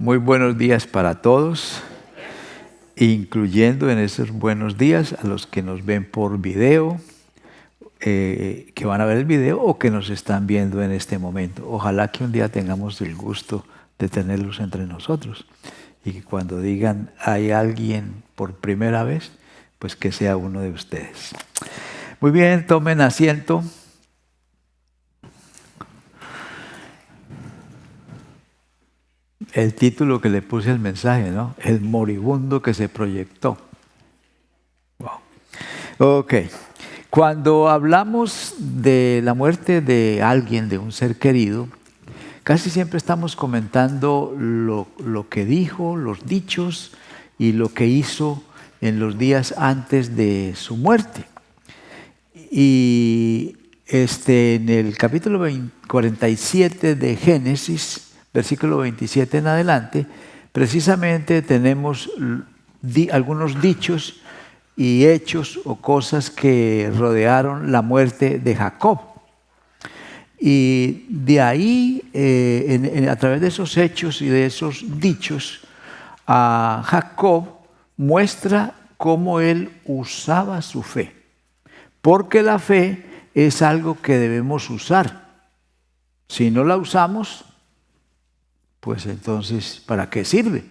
Muy buenos días para todos, incluyendo en esos buenos días a los que nos ven por video, que van a ver el video o que nos están viendo en este momento. Ojalá que un día tengamos el gusto de tenerlos entre nosotros y que cuando digan hay alguien por primera vez, pues que sea uno de ustedes. Muy bien, tomen asiento. El título que le puse al mensaje, ¿no? El moribundo que se proyectó. Wow. Ok. Cuando hablamos de la muerte de alguien, de un ser querido, casi siempre estamos comentando lo que dijo, los dichos y lo que hizo en los días antes de su muerte. Y en el capítulo 47 de Génesis, versículo 27 en adelante, precisamente tenemos algunos dichos y hechos o cosas que rodearon la muerte de Jacob. Y de ahí, a través de esos hechos y de esos dichos, Jacob muestra cómo él usaba su fe. Porque la fe es algo que debemos usar. Si no la usamos, pues entonces, ¿para qué sirve?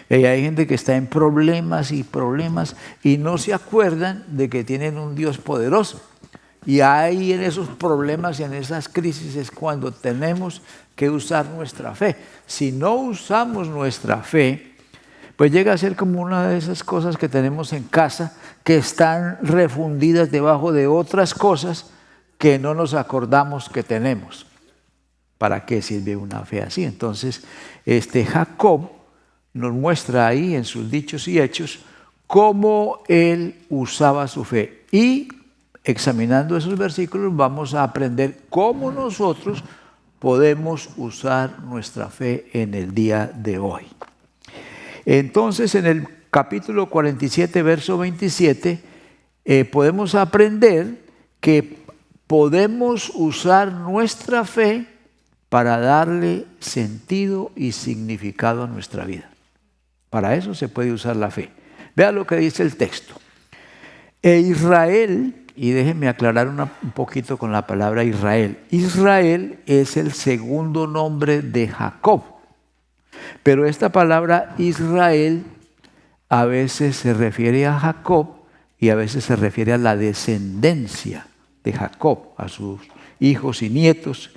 Y hay gente que está en problemas y no se acuerdan de que tienen un Dios poderoso. Y ahí en esos problemas y en esas crisis es cuando tenemos que usar nuestra fe. Si no usamos nuestra fe, pues llega a ser como una de esas cosas que tenemos en casa que están refundidas debajo de otras cosas que no nos acordamos que tenemos. ¿Para qué sirve una fe así? Entonces, Jacob nos muestra ahí en sus dichos y hechos cómo él usaba su fe. Y examinando esos versículos vamos a aprender cómo nosotros podemos usar nuestra fe en el día de hoy. Entonces, en el capítulo 47, verso 27, podemos aprender que podemos usar nuestra fe para darle sentido y significado a nuestra vida. Para eso se puede usar la fe. Vea lo que dice el texto. Israel, y déjenme aclarar un poquito con la palabra Israel. Israel es el segundo nombre de Jacob. Pero esta palabra Israel a veces se refiere a Jacob y a veces se refiere a la descendencia de Jacob, a sus hijos y nietos,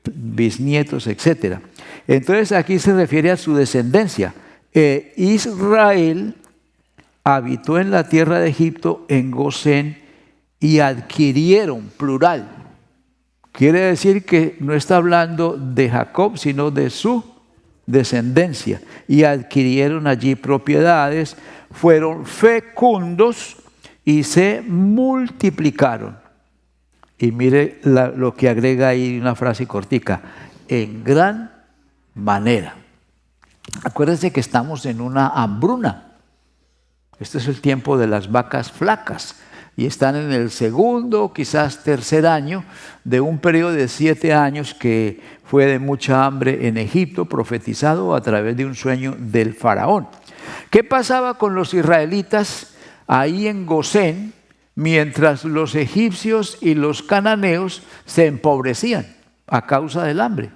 bisnietos, etc. Entonces aquí se refiere a su descendencia. Israel habitó en la tierra de Egipto, en Gosén, y adquirieron, plural. Quiere decir que no está hablando de Jacob, sino de su descendencia. Y adquirieron allí propiedades, fueron fecundos y se multiplicaron. Y mire lo que agrega ahí una frase cortica, en gran manera. Acuérdense que estamos en una hambruna. Este es el tiempo de las vacas flacas y están en el segundo, quizás tercer año de un periodo de 7 años que fue de mucha hambre en Egipto, profetizado a través de un sueño del faraón. ¿Qué pasaba con los israelitas ahí en Gosén mientras los egipcios y los cananeos se empobrecían a causa del hambre?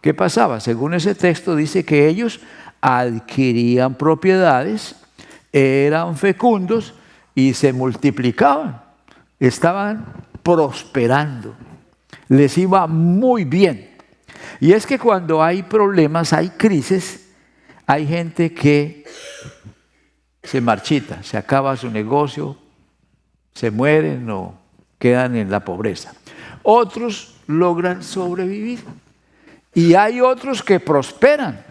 ¿Qué pasaba? Según ese texto dice que ellos adquirían propiedades, eran fecundos y se multiplicaban. Estaban prosperando. Les iba muy bien. Y es que cuando hay problemas, hay crisis, hay gente que se marchita, se acaba su negocio, se mueren o quedan en la pobreza. Otros logran sobrevivir. Y hay otros que prosperan.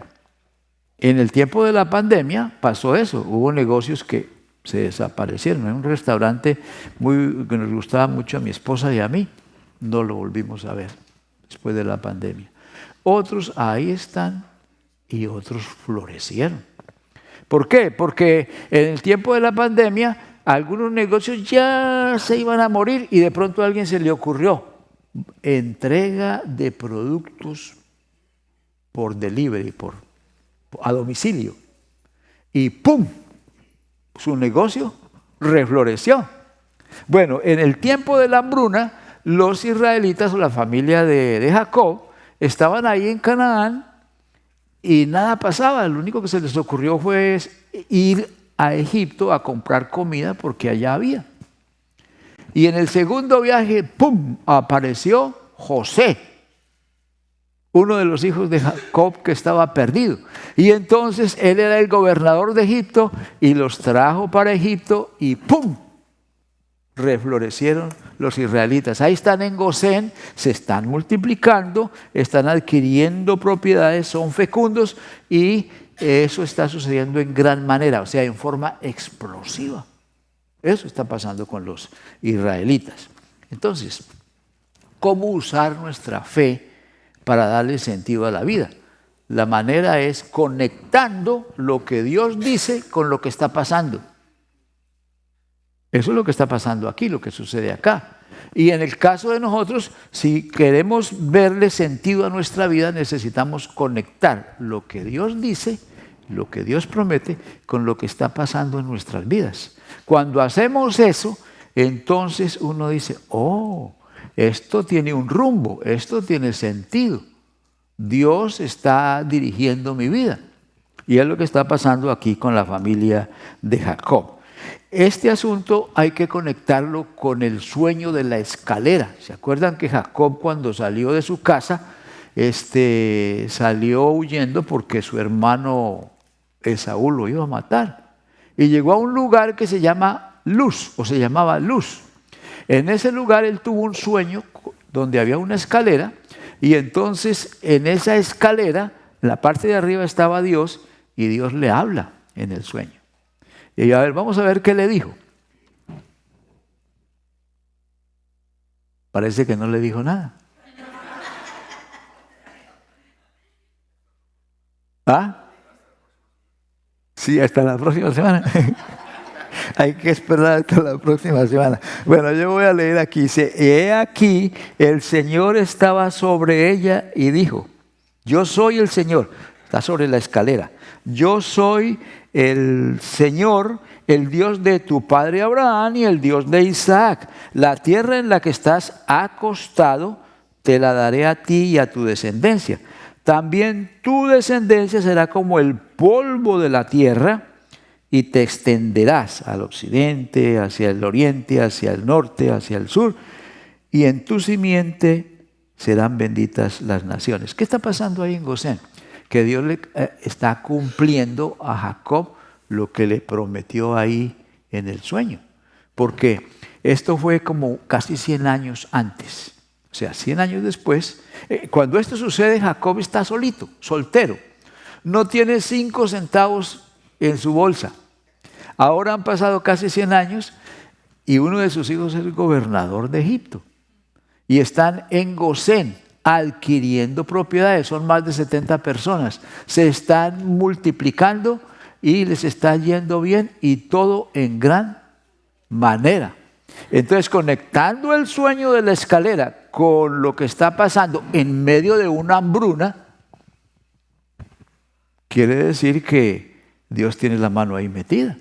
En el tiempo de la pandemia pasó eso. Hubo negocios que se desaparecieron. Hay un restaurante que nos gustaba mucho a mi esposa y a mí. No lo volvimos a ver después de la pandemia. Otros ahí están y otros florecieron. ¿Por qué? Porque en el tiempo de la pandemia algunos negocios ya se iban a morir y de pronto a alguien se le ocurrió entrega de productos por delivery, por a domicilio. Y ¡pum! Su negocio refloreció. Bueno, en el tiempo de la hambruna, los israelitas o la familia de Jacob estaban ahí en Canaán y nada pasaba. Lo único que se les ocurrió fue ir a Egipto a comprar comida porque allá había. Y en el segundo viaje, ¡pum!, apareció José, uno de los hijos de Jacob que estaba perdido. Y entonces él era el gobernador de Egipto y los trajo para Egipto y ¡pum!, reflorecieron los israelitas. Ahí están en Gosén, se están multiplicando, están adquiriendo propiedades, son fecundos y eso está sucediendo en gran manera, o sea, en forma explosiva. Eso está pasando con los israelitas. Entonces, ¿cómo usar nuestra fe para darle sentido a la vida? La manera es conectando lo que Dios dice con lo que está pasando. Eso es lo que está pasando aquí, lo que sucede acá. Y en el caso de nosotros, si queremos verle sentido a nuestra vida, necesitamos conectar lo que Dios dice, lo que Dios promete, con lo que está pasando en nuestras vidas. Cuando hacemos eso, entonces uno dice, oh, esto tiene un rumbo, esto tiene sentido. Dios está dirigiendo mi vida. Y es lo que está pasando aquí con la familia de Jacob. Este asunto hay que conectarlo con el sueño de la escalera. ¿Se acuerdan que Jacob, cuando salió de su casa, salió huyendo porque su hermano Esaú lo iba a matar? Y llegó a un lugar que se llama Luz, o se llamaba Luz. En ese lugar él tuvo un sueño donde había una escalera, y entonces en esa escalera, en la parte de arriba estaba Dios, y Dios le habla en el sueño. Y a ver, vamos a ver qué le dijo. Parece que no le dijo nada. ¿Ah? Sí, hasta la próxima semana. Hay que esperar hasta la próxima semana. Bueno, yo voy a leer aquí. Dice, he aquí, el Señor estaba sobre ella y dijo, yo soy el Señor. Está sobre la escalera. Yo soy el Señor, el Dios de tu padre Abraham y el Dios de Isaac. La tierra en la que estás acostado te la daré a ti y a tu descendencia. También tu descendencia será como el polvo de la tierra y te extenderás al occidente, hacia el oriente, hacia el norte, hacia el sur, y en tu simiente serán benditas las naciones. ¿Qué está pasando ahí en Gosén? Que Dios le está cumpliendo a Jacob lo que le prometió ahí en el sueño. Porque esto fue como casi 100 años antes. O sea, 100 años después, cuando esto sucede, Jacob está solito, soltero. No tiene 5 centavos en su bolsa. Ahora han pasado casi 100 años y uno de sus hijos es el gobernador de Egipto. Y están en Gosén, adquiriendo propiedades. Son más de 70 personas. Se están multiplicando y les está yendo bien, y todo en gran manera. Entonces, conectando el sueño de la escalera con lo que está pasando en medio de una hambruna, quiere decir que Dios tiene la mano ahí metida.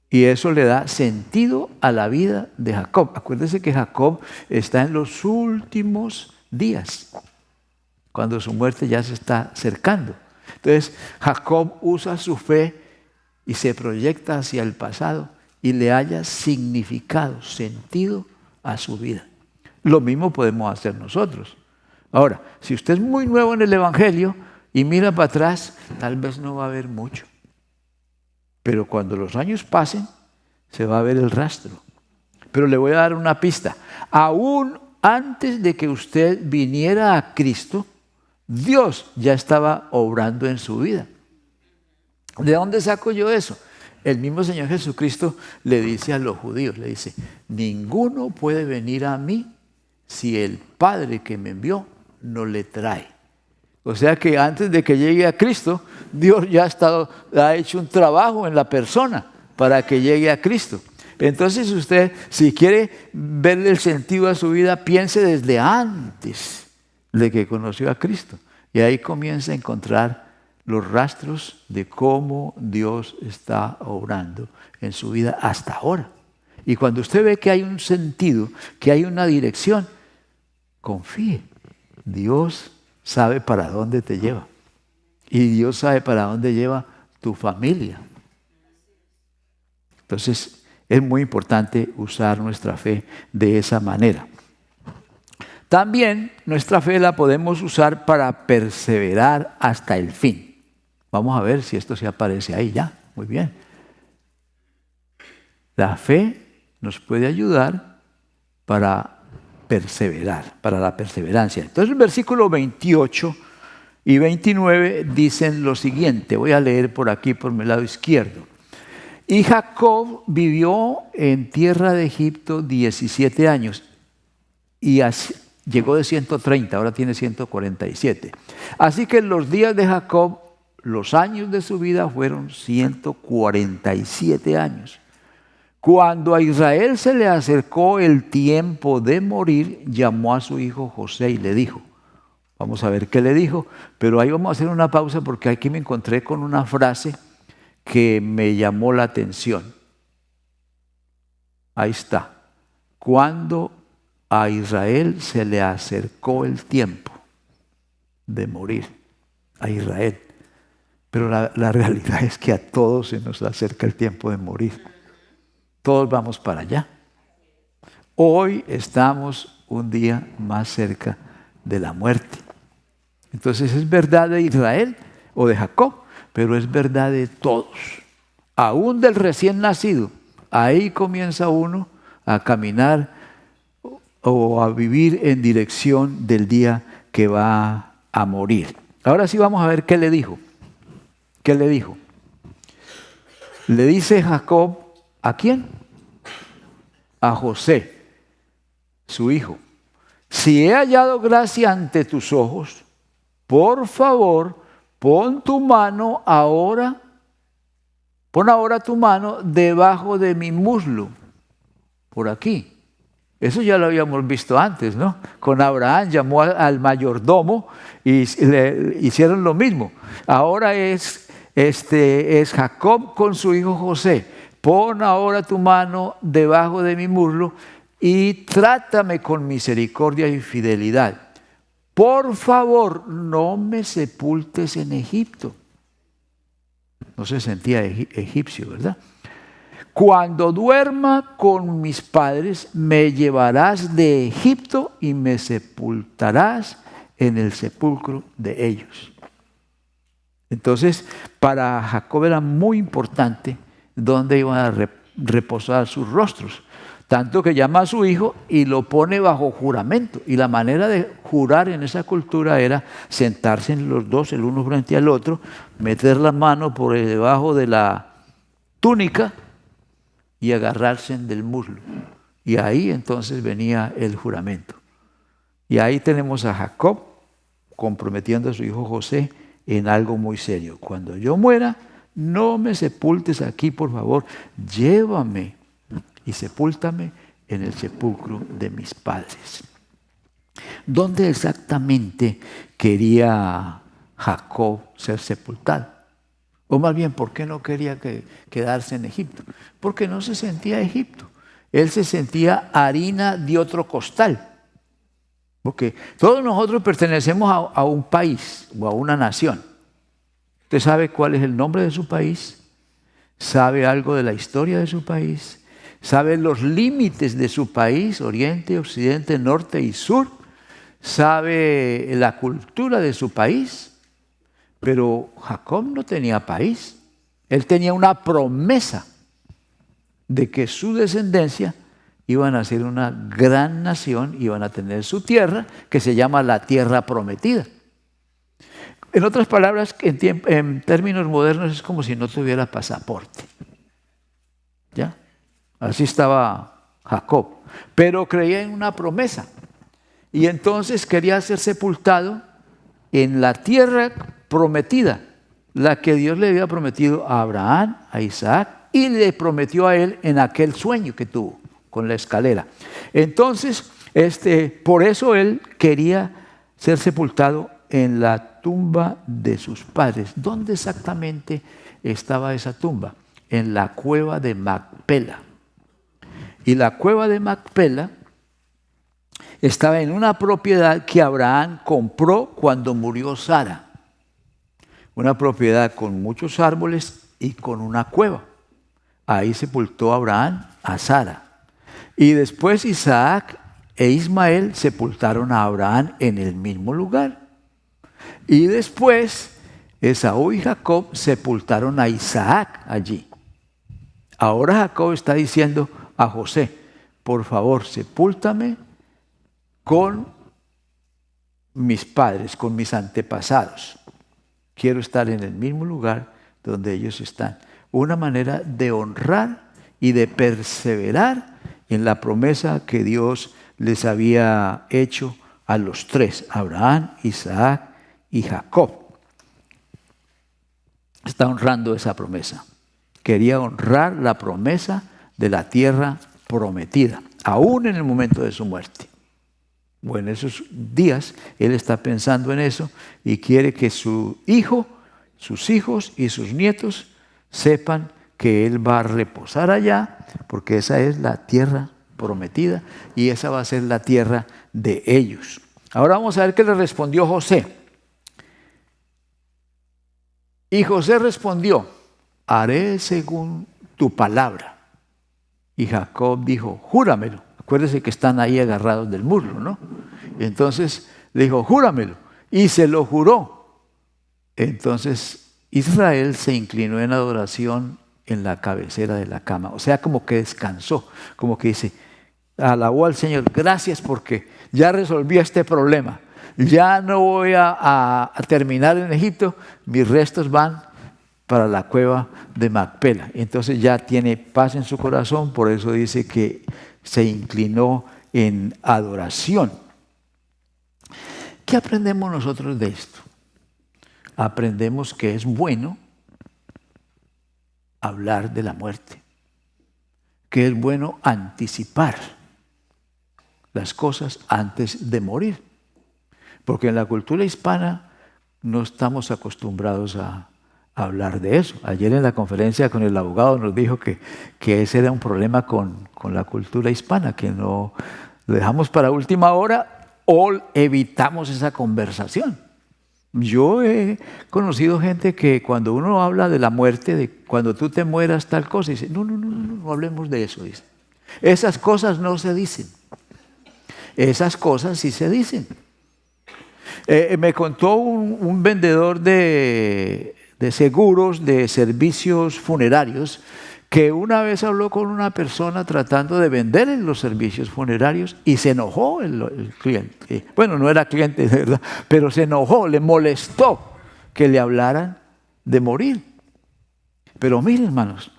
Y eso le da sentido a la vida de Jacob. Acuérdense que Jacob está en los últimos días, cuando su muerte ya se está acercando. Entonces, Jacob usa su fe y se proyecta hacia el pasado y le halla significado, sentido a su vida. Lo mismo podemos hacer nosotros. Ahora, si usted es muy nuevo en el Evangelio y mira para atrás, tal vez no va a ver mucho. Pero cuando los años pasen, se va a ver el rastro. Pero le voy a dar una pista. Aún antes de que usted viniera a Cristo, Dios ya estaba obrando en su vida. ¿De dónde saco yo eso? El mismo Señor Jesucristo le dice a los judíos, le dice, ninguno puede venir a mí si el Padre que me envió no le trae. O sea que antes de que llegue a Cristo, Dios ya ha hecho un trabajo en la persona para que llegue a Cristo. Entonces usted, si quiere verle el sentido a su vida, piense desde antes de que conoció a Cristo. Y ahí comienza a encontrar los rastros de cómo Dios está obrando en su vida hasta ahora. Y cuando usted ve que hay un sentido, que hay una dirección, confíe. Dios sabe para dónde te lleva. Y Dios sabe para dónde lleva tu familia. Entonces, es muy importante usar nuestra fe de esa manera. También nuestra fe la podemos usar para perseverar hasta el fin. Vamos a ver si esto se aparece ahí ya. Muy bien. La fe nos puede ayudar para perseverar, para la perseverancia. Entonces el versículo 28 y 29 dicen lo siguiente. Voy a leer por aquí, por mi lado izquierdo. Y Jacob vivió en tierra de Egipto 17 años y llegó de 130, ahora tiene 147. Así que en los días de Jacob, los años de su vida fueron 147 años. Cuando a Israel se le acercó el tiempo de morir, llamó a su hijo José y le dijo, vamos a ver qué le dijo, pero ahí vamos a hacer una pausa porque aquí me encontré con una frase que me llamó la atención. Ahí está. Cuando a Israel se le acercó el tiempo de morir, a Israel. Pero la realidad es que a todos se nos acerca el tiempo de morir. Todos vamos para allá. Hoy estamos un día más cerca de la muerte. Entonces es verdad de Israel o de Jacob, pero es verdad de todos. Aún del recién nacido. Ahí comienza uno a caminar o a vivir en dirección del día que va a morir. Ahora sí vamos a ver qué le dijo. ¿Qué le dijo? Le dice Jacob, ¿a quién? A José, su hijo. Si he hallado gracia ante tus ojos, por favor, pon ahora tu mano debajo de mi muslo, por aquí. Eso ya lo habíamos visto antes, ¿no? Con Abraham llamó al mayordomo y le hicieron lo mismo. Ahora es Jacob con su hijo José. Pon ahora tu mano debajo de mi muslo y trátame con misericordia y fidelidad. Por favor, no me sepultes en Egipto. No se sentía egipcio, ¿verdad? Cuando duerma con mis padres, me llevarás de Egipto y me sepultarás en el sepulcro de ellos. Entonces, para Jacob era muy importante dónde iban a reposar sus rostros. Tanto que llama a su hijo y lo pone bajo juramento. Y la manera de jurar en esa cultura era sentarse en los dos, el uno frente al otro, meter la mano por debajo de la túnica y agarrarse del muslo. Y ahí entonces venía el juramento. Y ahí tenemos a Jacob comprometiendo a su hijo José en algo muy serio. Cuando yo muera, no me sepultes aquí, por favor. Llévame y sepúltame en el sepulcro de mis padres. ¿Dónde exactamente quería Jacob ser sepultado? O más bien, ¿por qué no quería quedarse en Egipto? Porque no se sentía Egipto. Él se sentía harina de otro costal. Porque todos nosotros pertenecemos a un país o a una nación. ¿Usted sabe cuál es el nombre de su país? ¿Sabe algo de la historia de su país? ¿Sabe los límites de su país, oriente, occidente, norte y sur? ¿Sabe la cultura de su país? Pero Jacob no tenía país. Él tenía una promesa de que su descendencia iban a ser una gran nación, iban a tener su tierra, que se llama la tierra prometida. En otras palabras, en términos modernos, es como si no tuviera pasaporte. ¿Ya? Así estaba Jacob. Pero creía en una promesa. Y entonces quería ser sepultado en la tierra prometida, la que Dios le había prometido a Abraham, a Isaac, y le prometió a él en aquel sueño que tuvo con la escalera. Entonces, por eso él quería ser sepultado en la tumba de sus padres. ¿Dónde exactamente estaba esa tumba? En la cueva de Macpela. Y la cueva de Macpela estaba en una propiedad que Abraham compró cuando murió Sara. Una propiedad con muchos árboles y con una cueva. Ahí sepultó Abraham a Sara. Y después Isaac e Ismael sepultaron a Abraham en el mismo lugar. Y después Esaú y Jacob sepultaron a Isaac allí. Ahora Jacob está diciendo a José, por favor, sepúltame con mis padres, con mis antepasados. Quiero estar en el mismo lugar donde ellos están. Una manera de honrar y de perseverar en la promesa que Dios les había hecho a los tres, Abraham, Isaac y Jacob. Está honrando esa promesa. Quería honrar la promesa de la tierra prometida, aún en el momento de su muerte. Bueno, en esos días él está pensando en eso y quiere que su hijo, sus hijos y sus nietos sepan que él va a reposar allá, porque esa es la tierra prometida y esa va a ser la tierra de ellos. Ahora vamos a ver qué le respondió José. Y José respondió, haré según tu palabra. Y Jacob dijo, júramelo. Acuérdense que están ahí agarrados del muslo, ¿no? Y entonces le dijo, júramelo. Y se lo juró. Entonces Israel se inclinó en adoración en la cabecera de la cama. O sea, como que descansó, como que dice, alabó al Señor, gracias porque ya resolví este problema. Ya no voy a terminar en Egipto, mis restos van para la cueva de Macpela. Entonces ya tiene paz en su corazón, por eso dice que se inclinó en adoración. ¿Qué aprendemos nosotros de esto? Aprendemos que es bueno hablar de la muerte, que es bueno anticipar las cosas antes de morir, porque en la cultura hispana no estamos acostumbrados a hablar de eso. Ayer en la conferencia con el abogado nos dijo que ese era un problema con la cultura hispana, que no lo dejamos para última hora o evitamos esa conversación. Yo he conocido gente que cuando uno habla de la muerte, de cuando tú te mueras tal cosa, dice, no hablemos de eso, dice. Esas cosas no se dicen. Esas cosas sí se dicen. Me contó un vendedor de seguros, de servicios funerarios, que una vez habló con una persona tratando de vender los servicios funerarios y se enojó el cliente. Bueno, no era cliente de verdad, pero se enojó, le molestó que le hablaran de morir. Pero miren, hermanos,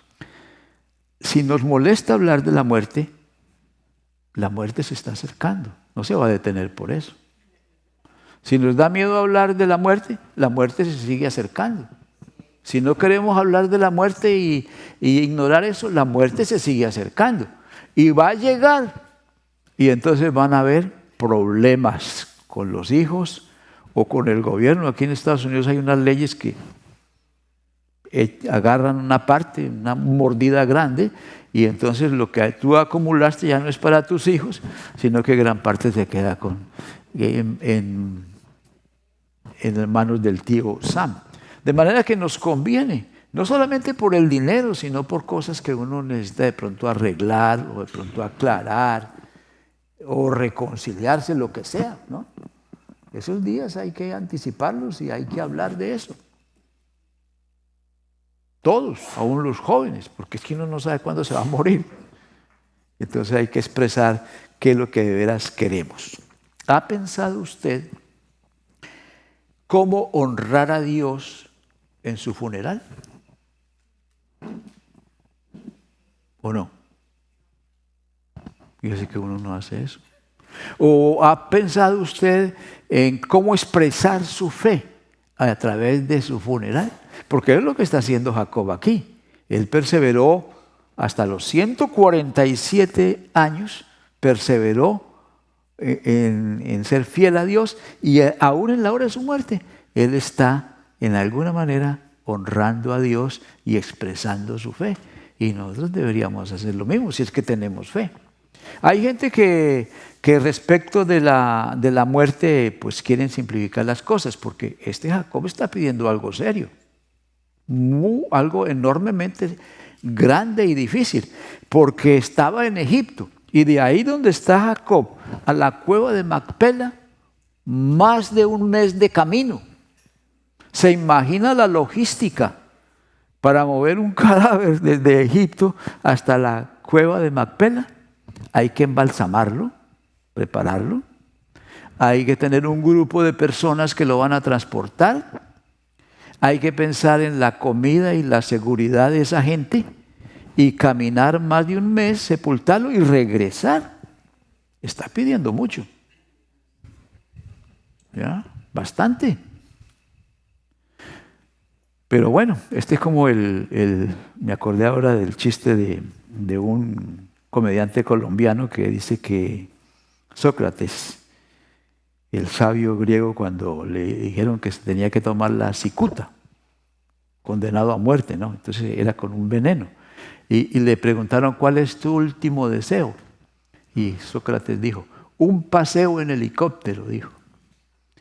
si nos molesta hablar de la muerte se está acercando, no se va a detener por eso. Si nos da miedo hablar de la muerte se sigue acercando. Si no queremos hablar de la muerte y ignorar eso, la muerte se sigue acercando. Y va a llegar. Y entonces van a haber problemas con los hijos o con el gobierno. Aquí en Estados Unidos hay unas leyes que agarran una parte, una mordida grande, y entonces lo que tú acumulaste ya no es para tus hijos, sino que gran parte se queda en manos del tío Sam. De manera que nos conviene, no solamente por el dinero, sino por cosas que uno necesita de pronto arreglar o de pronto aclarar o reconciliarse, lo que sea, ¿no? Esos días hay que anticiparlos y hay que hablar de eso. Todos, aún los jóvenes, porque es que uno no sabe cuándo se va a morir. Entonces hay que expresar qué es lo que de veras queremos. ¿Ha pensado usted cómo honrar a Dios en su funeral? ¿O no? Yo sé que uno no hace eso. ¿O ha pensado usted en cómo expresar su fe a través de su funeral? Porque es lo que está haciendo Jacob aquí. Él perseveró hasta los 147 años, perseveró en ser fiel a Dios, y aún en la hora de su muerte él está en alguna manera honrando a Dios y expresando su fe. Y nosotros deberíamos hacer lo mismo si es que tenemos fe. Hay gente que respecto de la muerte pues quieren simplificar las cosas, porque Jacob está pidiendo algo serio, algo enormemente grande y difícil, porque estaba en Egipto y de ahí donde está Jacob a la cueva de Macpela, más de un mes de camino. ¿Se imagina la logística para mover un cadáver desde Egipto hasta la cueva de Macpela? Hay que embalsamarlo, prepararlo. Hay que tener un grupo de personas que lo van a transportar. Hay que pensar en la comida y la seguridad de esa gente y caminar más de un mes, sepultarlo y regresar. Está pidiendo mucho. ¿Ya? Bastante. Pero bueno, es como me acordé ahora del chiste de un comediante colombiano que dice que Sócrates, el sabio griego, cuando le dijeron que se tenía que tomar la cicuta, condenado a muerte, ¿no? Entonces era con un veneno. Y le preguntaron, ¿cuál es tu último deseo? Y Sócrates dijo, un paseo en helicóptero, dijo.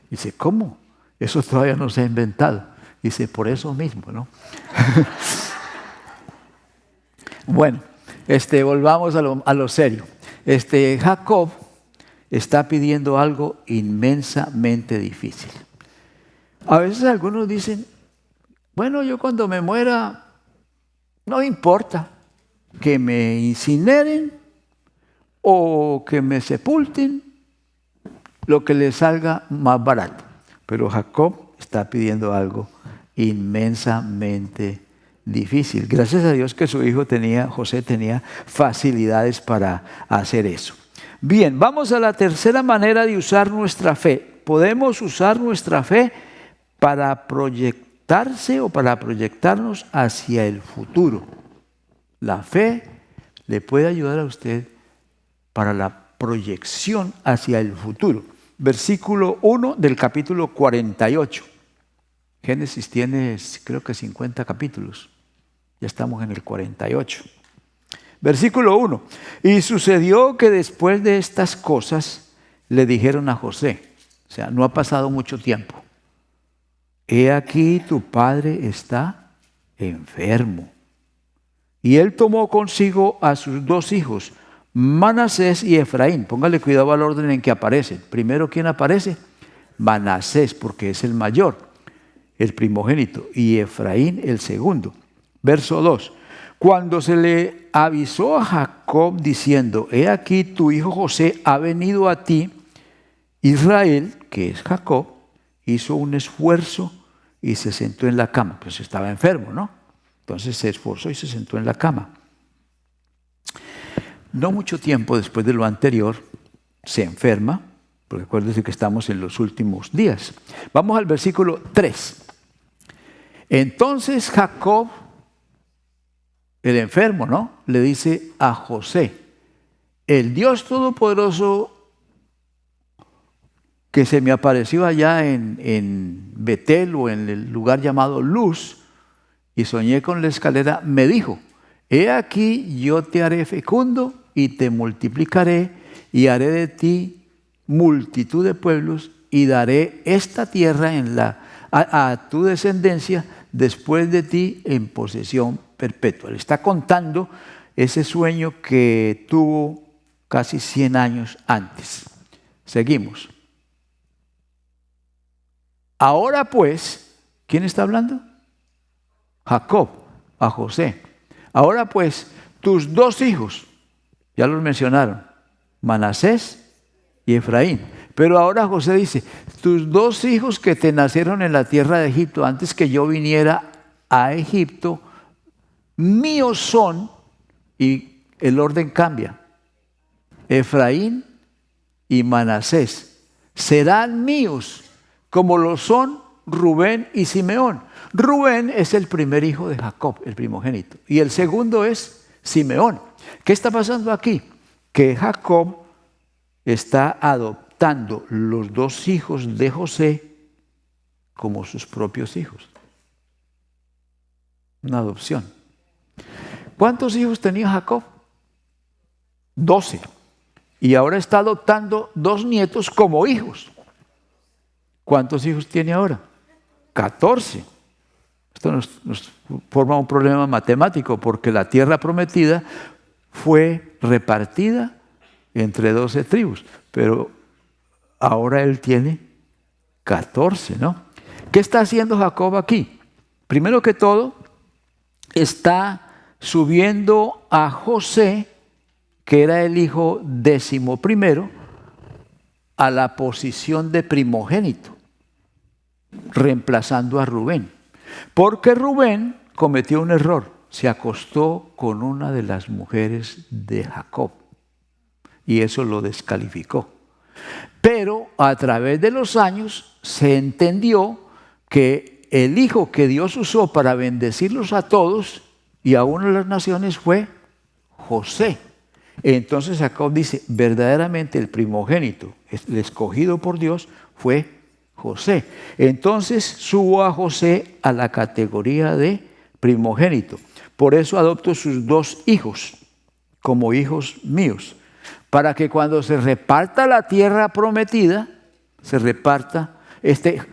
Dice, ¿cómo? Eso todavía no se ha inventado. Dice, por eso mismo, ¿no? Bueno, volvamos a lo serio. Jacob está pidiendo algo inmensamente difícil. A veces algunos dicen, bueno, yo cuando me muera, no importa que me incineren o que me sepulten, lo que les salga más barato. Pero Jacob está pidiendo algo inmensamente difícil. Gracias a Dios que su hijo José tenía facilidades para hacer eso. Bien, vamos a la tercera manera de usar nuestra fe. Podemos usar nuestra fe para proyectarse o para proyectarnos hacia el futuro. La fe le puede ayudar a usted para la proyección hacia el futuro. Versículo 1 del capítulo 48. Génesis tiene, creo que 50 capítulos. Ya estamos en el 48. Versículo 1. Y sucedió que después de estas cosas le dijeron a José, o sea, no ha pasado mucho tiempo. He aquí tu padre está enfermo. Y él tomó consigo a sus dos hijos, Manasés y Efraín. Póngale cuidado al orden en que aparece. Primero, ¿quién aparece? Manasés, porque es el mayor, el primogénito, y Efraín el segundo. Verso 2. Cuando se le avisó a Jacob diciendo, he aquí tu hijo José ha venido a ti, Israel, que es Jacob, hizo un esfuerzo y se sentó en la cama. Pues estaba enfermo, ¿no? Entonces se esforzó y se sentó en la cama. No mucho tiempo después de lo anterior, se enferma, porque acuérdense que estamos en los últimos días. Vamos al versículo 3. Entonces Jacob, el enfermo, ¿no?, le dice a José, el Dios Todopoderoso que se me apareció allá en Betel o en el lugar llamado Luz, y soñé con la escalera, me dijo, he aquí yo te haré fecundo y te multiplicaré y haré de ti multitud de pueblos y daré esta tierra a tu descendencia después de ti en posesión perpetua. Le está contando ese sueño que tuvo casi 100 años antes. Seguimos. Ahora pues, ¿quién está hablando? Jacob, a José. Ahora pues, tus dos hijos, ya los mencionaron, Manasés y Efraín. Pero ahora José dice, tus dos hijos que te nacieron en la tierra de Egipto, antes que yo viniera a Egipto, míos son, y el orden cambia, Efraín y Manasés, serán míos, como lo son Rubén y Simeón. Rubén es el primer hijo de Jacob, el primogénito, y el segundo es Simeón. ¿Qué está pasando aquí? Que Jacob está adoptando los dos hijos de José como sus propios hijos. Una adopción. ¿Cuántos hijos tenía Jacob? 12. Y ahora está adoptando 2 nietos como hijos. ¿Cuántos hijos tiene ahora? 14. Esto nos forma un problema matemático porque la tierra prometida fue repartida entre 12 tribus, pero ahora él tiene 14, ¿no? ¿Qué está haciendo Jacob aquí? Primero que todo, está subiendo a José, que era el hijo 11º, a la posición de primogénito, reemplazando a Rubén. Porque Rubén cometió un error, se acostó con una de las mujeres de Jacob y eso lo descalificó. Pero a través de los años se entendió que el hijo que Dios usó para bendecirlos a todos y a una de las naciones fue José. Entonces Jacob dice, verdaderamente el primogénito, el escogido por Dios, fue José. Entonces subo a José a la categoría de primogénito. Por eso adopto sus 2 hijos como hijos míos, para que cuando se reparta la tierra prometida, se reparta,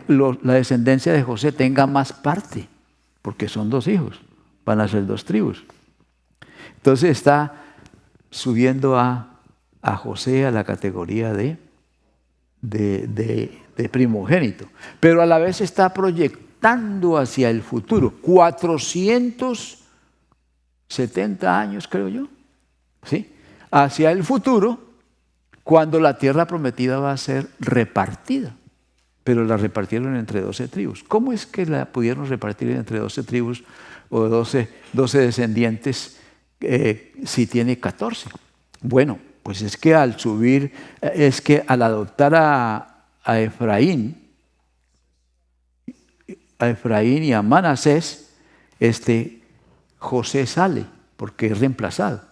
la descendencia de José tenga más parte, porque son 2 hijos, van a ser 2 tribus. Entonces está subiendo a José a la categoría de primogénito, pero a la vez está proyectando hacia el futuro, 470 años creo yo, ¿sí? Hacia el futuro, cuando la tierra prometida va a ser repartida, pero la repartieron entre 12 tribus. ¿Cómo es que la pudieron repartir entre 12 tribus o 12 descendientes si tiene 14? Bueno, pues es que al adoptar a Efraín y a Manasés, José sale porque es reemplazado.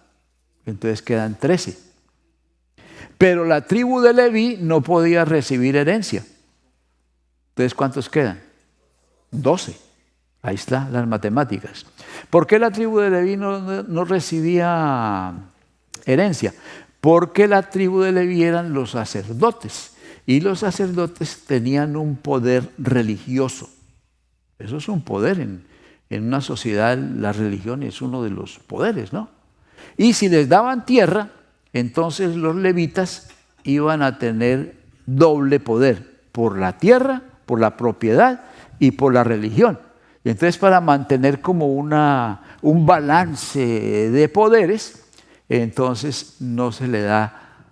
Entonces quedan 13. Pero la tribu de Leví no podía recibir herencia. Entonces, ¿cuántos quedan? 12. Ahí están las matemáticas. ¿Por qué la tribu de Leví no recibía herencia? Porque la tribu de Leví eran los sacerdotes. Y los sacerdotes tenían un poder religioso. Eso es un poder. En una sociedad, la religión es uno de los poderes, ¿no? Y si les daban tierra, entonces los levitas iban a tener doble poder, por la tierra, por la propiedad y por la religión. Y entonces para mantener como un balance de poderes, entonces no se le da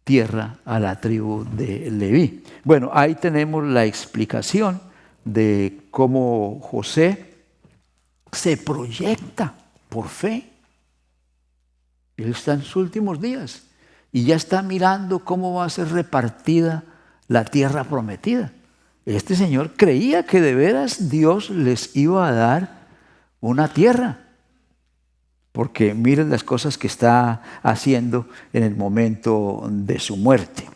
tierra a la tribu de Leví. Bueno, ahí tenemos la explicación de cómo José se proyecta por fe. Él está en sus últimos días y ya está mirando cómo va a ser repartida la tierra prometida. Este señor creía que de veras Dios les iba a dar una tierra, porque miren las cosas que está haciendo en el momento de su muerte.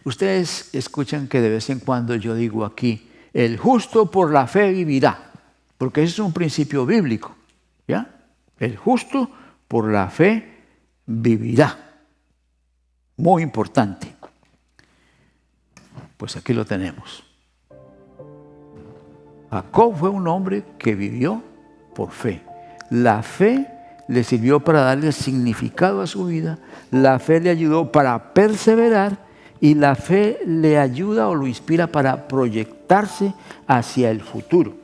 Ustedes escuchan que de vez en cuando yo digo aquí, el justo por la fe vivirá, porque ese es un principio bíblico, ¿ya? El justo por la fe vivirá. Muy importante. Pues aquí lo tenemos. Jacob fue un hombre que vivió por fe. La fe le sirvió para darle significado a su vida, la fe le ayudó para perseverar y la fe le ayuda o lo inspira para proyectarse hacia el futuro.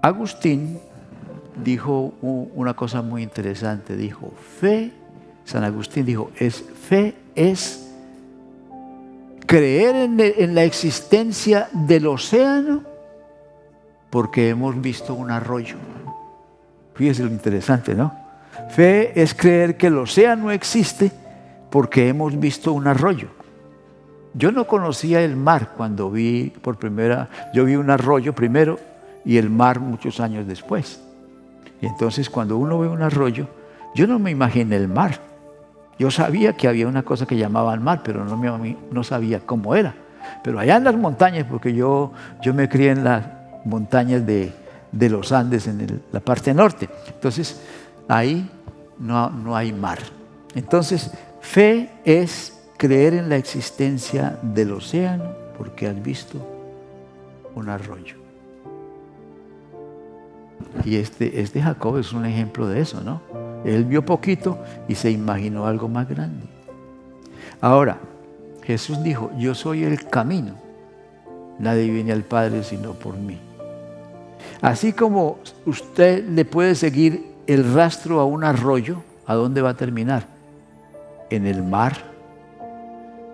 Agustín dijo una cosa muy interesante, dijo, San Agustín dijo, fe es creer en la existencia del océano porque hemos visto un arroyo. Fíjese lo interesante, ¿no? Fe es creer que el océano existe porque hemos visto un arroyo. Yo no conocía el mar cuando yo vi un arroyo primero y el mar muchos años después. Y entonces cuando uno ve un arroyo, yo no me imaginé el mar. Yo sabía que había una cosa que llamaban mar, pero no sabía cómo era. Pero allá en las montañas, porque yo me crié en las montañas de los Andes, en la parte norte. Entonces, ahí no hay mar. Entonces, fe es creer en la existencia del océano porque has visto un arroyo. Y este Jacob es un ejemplo de eso, ¿no? Él vio poquito y se imaginó algo más grande. Ahora, Jesús dijo, yo soy el camino. Nadie viene al Padre sino por mí. Así como usted le puede seguir el rastro a un arroyo, ¿a dónde va a terminar? En el mar.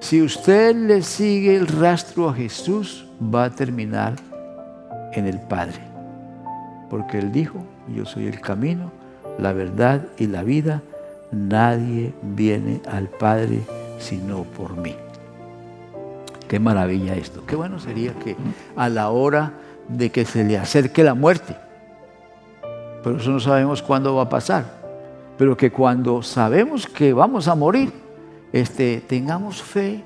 Si usted le sigue el rastro a Jesús, va a terminar en el Padre. Porque Él dijo, yo soy el camino, la verdad y la vida. Nadie viene al Padre sino por mí. Qué maravilla esto. Qué bueno sería que a la hora de que se le acerque la muerte, pero eso no sabemos cuándo va a pasar, pero que cuando sabemos que vamos a morir, tengamos fe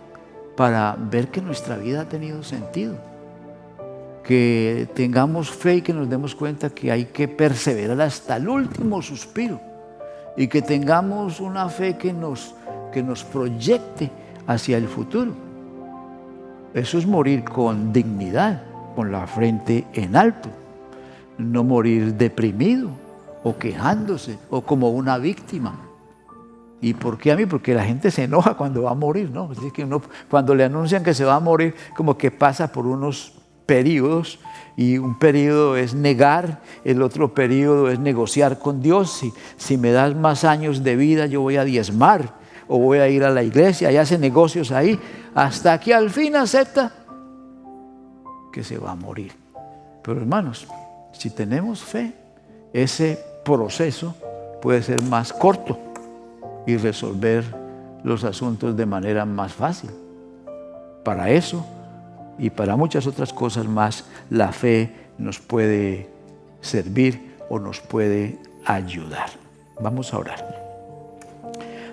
para ver que nuestra vida ha tenido sentido, que tengamos fe y que nos demos cuenta que hay que perseverar hasta el último suspiro y que tengamos una fe que nos proyecte hacia el futuro. Eso es morir con dignidad, con la frente en alto, no morir deprimido o quejándose o como una víctima. ¿Y por qué a mí? Porque la gente se enoja cuando va a morir, ¿no? Es que cuando le anuncian que se va a morir, como que pasa por unos periodos, y un periodo es negar, el otro periodo es negociar con Dios. Si me das más años de vida, yo voy a diezmar o voy a ir a la iglesia y hace negocios ahí, hasta que al fin acepta que se va a morir. Pero hermanos, si tenemos fe, ese proceso puede ser más corto y resolver los asuntos de manera más fácil. Para eso y para muchas otras cosas más, la fe nos puede servir o nos puede ayudar. Vamos a orar.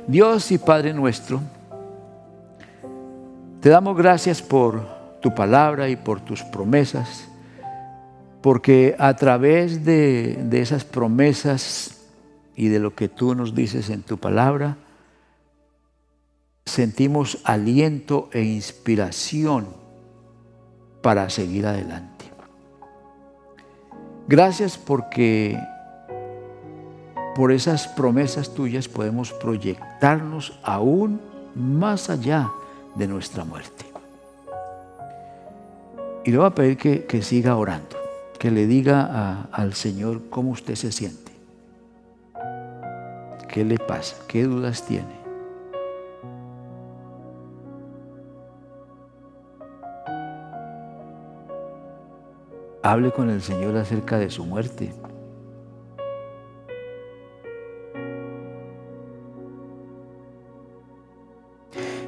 Dios y Padre nuestro, te damos gracias por tu palabra y por tus promesas, porque a través de esas promesas y de lo que tú nos dices en tu palabra, sentimos aliento e inspiración para seguir adelante. Gracias porque por esas promesas tuyas podemos proyectarnos aún más allá de nuestra muerte. Y le voy a pedir que siga orando, que le diga al Señor cómo usted se siente, qué le pasa, qué dudas tiene. Hable con el Señor acerca de su muerte.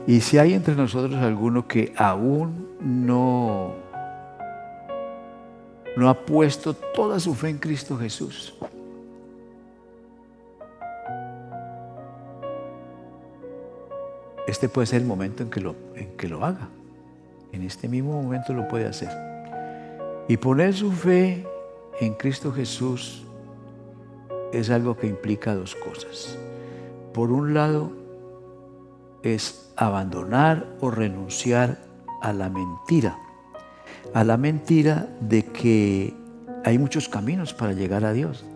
Y si hay entre nosotros alguno que aún no ha puesto toda su fe en Cristo Jesús, este puede ser el momento en que lo haga. En este mismo momento lo puede hacer. Y poner su fe en Cristo Jesús es algo que implica dos cosas. Por un lado, es abandonar o renunciar a la mentira de que hay muchos caminos para llegar a Dios,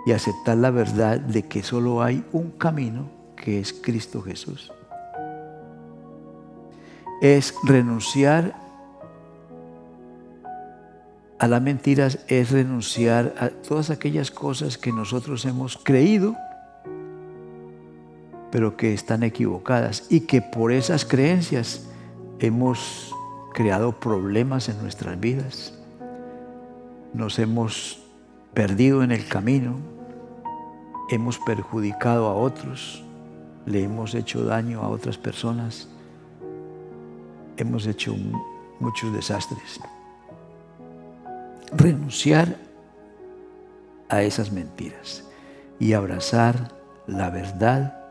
y aceptar la verdad de que solo hay un camino, que es Cristo Jesús. Es renunciar a las mentiras, es renunciar a todas aquellas cosas que nosotros hemos creído pero que están equivocadas, y que por esas creencias hemos creado problemas en nuestras vidas, nos hemos perdido en el camino, hemos perjudicado a otros, le hemos hecho daño a otras personas, hemos hecho muchos desastres. Renunciar a esas mentiras y abrazar la verdad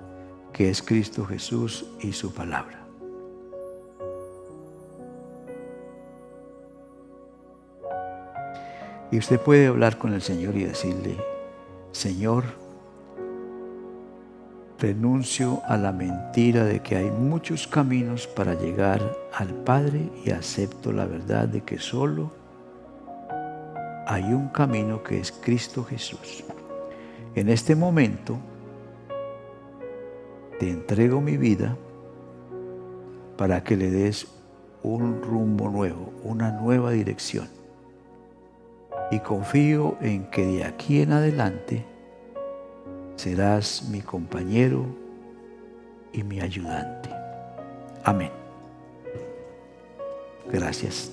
que es Cristo Jesús y su palabra. Y usted puede hablar con el Señor y decirle: Señor, renuncio a la mentira de que hay muchos caminos para llegar al Padre y acepto la verdad de que solo hay un camino, que es Cristo Jesús. En este momento te entrego mi vida para que le des un rumbo nuevo, una nueva dirección. Y confío en que de aquí en adelante serás mi compañero y mi ayudante. Amén. Gracias.